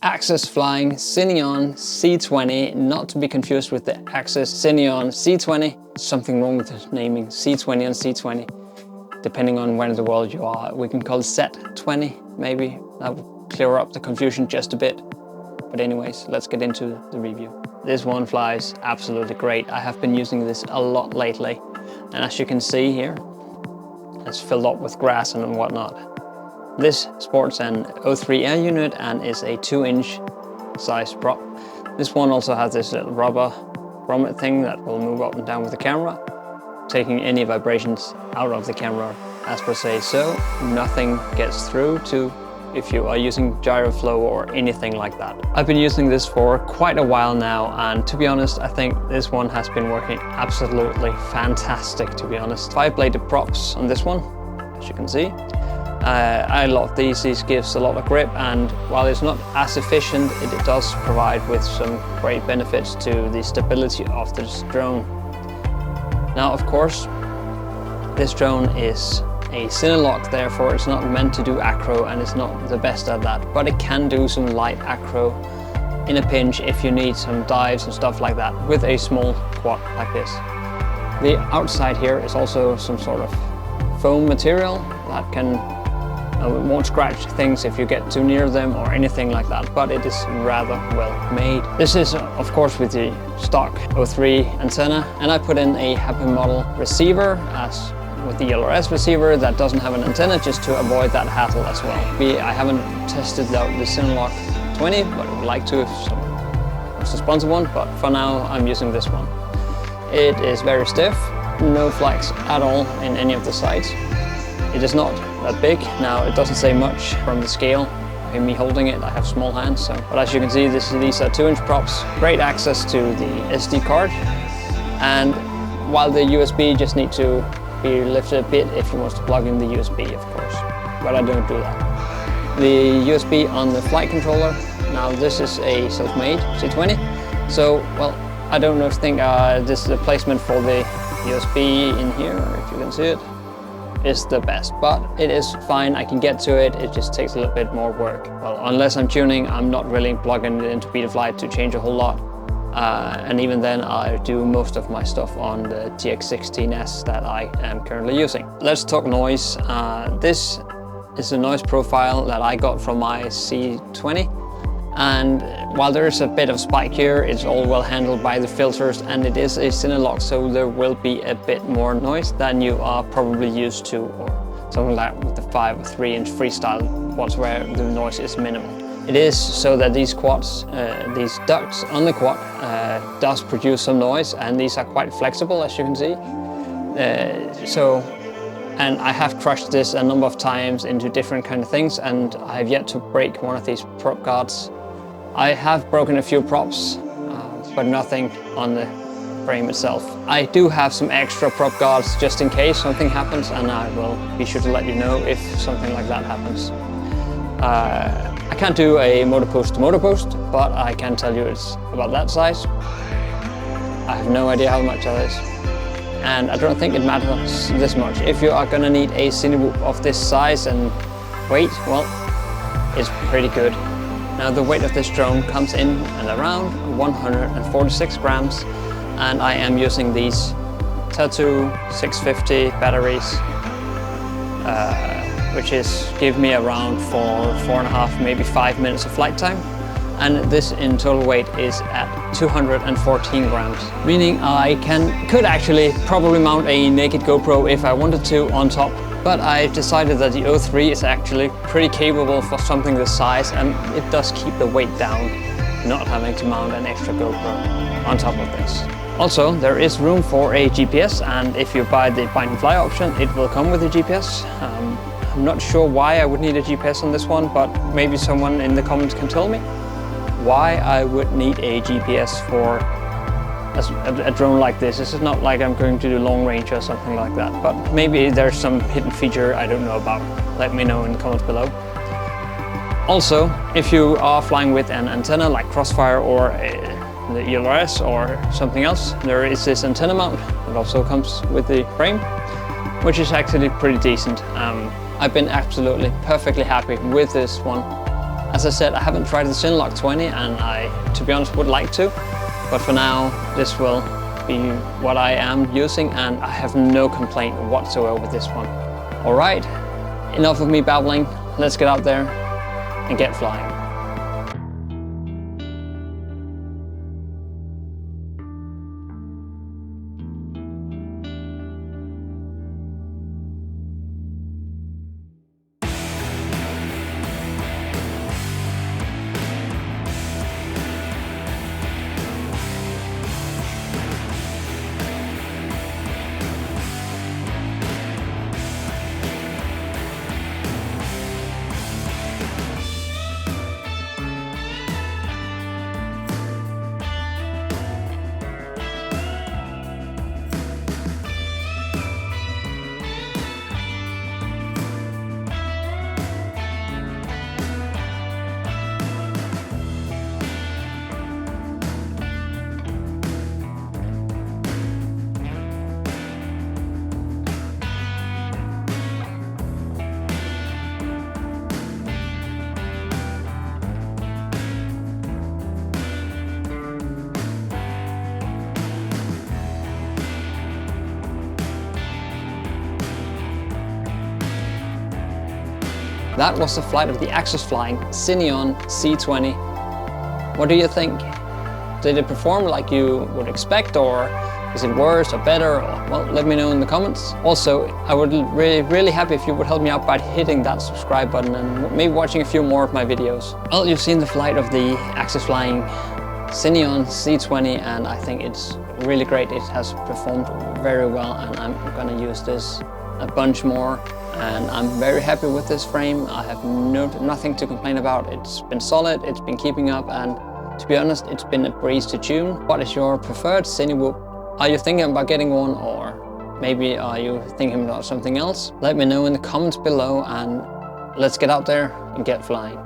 Axis flying CineOn C20, not to be confused with the Axis CineOn C20. Something wrong with the naming C20 and C20, depending on where in the world you are. We can call it Z20, maybe. That would clear up the confusion just a bit. But anyways, let's get into the review. This one flies absolutely great. I have been using this a lot lately. And as you can see here, it's filled up with grass and whatnot. This sports an O3 air unit and is a 2-inch size prop. This one also has this little rubber grommet thing that will move up and down with the camera, taking any vibrations out of the camera, as per se, so nothing gets through to if you are using gyro flow or anything like that. I've been using this for quite a while now, and to be honest, I think this one has been working absolutely fantastic, to be honest. 5-bladed props on this one, as you can see. I love these gives a lot of grip, and while it's not as efficient, it does provide with some great benefits to the stability of this drone. Now, of course, this drone is a Cinelog, therefore it's not meant to do acro, and it's not the best at that, but it can do some light acro in a pinch if you need some dives and stuff like that with a small quad like this. The outside here is also some sort of foam material that can won't scratch things if you get too near them or anything like that, but it is rather well made. This is of course with the stock O3 antenna, and I put in a Happy Model receiver as with the ELRS receiver that doesn't have an antenna, just to avoid that hassle as well. I haven't tested out the Cinelog 20, but I would like to if someone wants to sponsor one, but for now I'm using this one. It is very stiff, no flex at all in any of the sides. It is not that big. Now, it doesn't say much from the scale. In me holding it, I have small hands, so. But as you can see, these are 2-inch props. Great access to the SD card. And while the USB just need to be lifted a bit if you want to plug in the USB, of course. But I don't do that. The USB on the flight controller. Now, this is a self-made C20. So, well, I don't think this is the placement for the USB in here, if you can see it. Is the best, but it is fine. I can get to it. It just takes a little bit more work. Well, unless I'm tuning, I'm not really plugging it into P.I.D flight to change a whole lot. And even then, I do most of my stuff on the TX16S that I am currently using. Let's talk noise. This is a noise profile that I got from my C20. And while there is a bit of spike here, it's all well handled by the filters, and it is a Cinelog, so there will be a bit more noise than you are probably used to, or something like with the 5 or 3-inch freestyle quads where the noise is minimal. It is so that these quads, these ducts on the quad does produce some noise, and these are quite flexible, as you can see. And I have crushed this a number of times into different kind of things, and I have yet to break one of these prop guards. I have broken a few props, but nothing on the frame itself. I do have some extra prop guards just in case something happens, and I will be sure to let you know if something like that happens. I can't do a motor post to motor post, but I can tell you it's about that size. I have no idea how much that is. And I don't think it matters this much. If you are gonna need a Cinewhoop of this size and weight, well, it's pretty good. Now, the weight of this drone comes in at around 146 grams, and I am using these Tattu 650 batteries, which give me around 4.5, maybe 5 minutes of flight time. And this in total weight is at 214 grams, meaning I could actually probably mount a naked GoPro if I wanted to on top. But I've decided that the O3 is actually pretty capable for something this size, and it does keep the weight down, not having to mount an extra GoPro on top of this. Also, there is room for a GPS, and if you buy the bind and fly option, it will come with a GPS. I'm not sure why I would need a GPS on this one, but maybe someone in the comments can tell me why I would need a GPS for a drone like this. This is not like I'm going to do long range or something like that, but maybe there's some hidden feature I don't know about. Let me know in the comments below. Also, if you are flying with an antenna like Crossfire or the ELRS or something else, there is this antenna mount that also comes with the frame, which is actually pretty decent. I've been absolutely perfectly happy with this one. As I said, I haven't tried the Cinewhoop 20 and I, to be honest, would like to. But for now, this will be what I am using and I have no complaint whatsoever with this one. All right, enough of me babbling. Let's get out there and get flying. That was the flight of the Axis Flying CineOn C20. What do you think? Did it perform like you would expect, or is it worse or better? Well, let me know in the comments. Also, I would really happy if you would help me out by hitting that subscribe button and maybe watching a few more of my videos. Well, you've seen the flight of the Axis Flying CineOn C20 and I think it's really great. It has performed very well and I'm gonna use this a bunch more. And I'm very happy with this frame. I have nothing to complain about. It's been solid, it's been keeping up, and to be honest, it's been a breeze to tune. What is your preferred Cinewhoop? Are you thinking about getting one, or maybe are you thinking about something else? Let me know in the comments below, and let's get out there and get flying.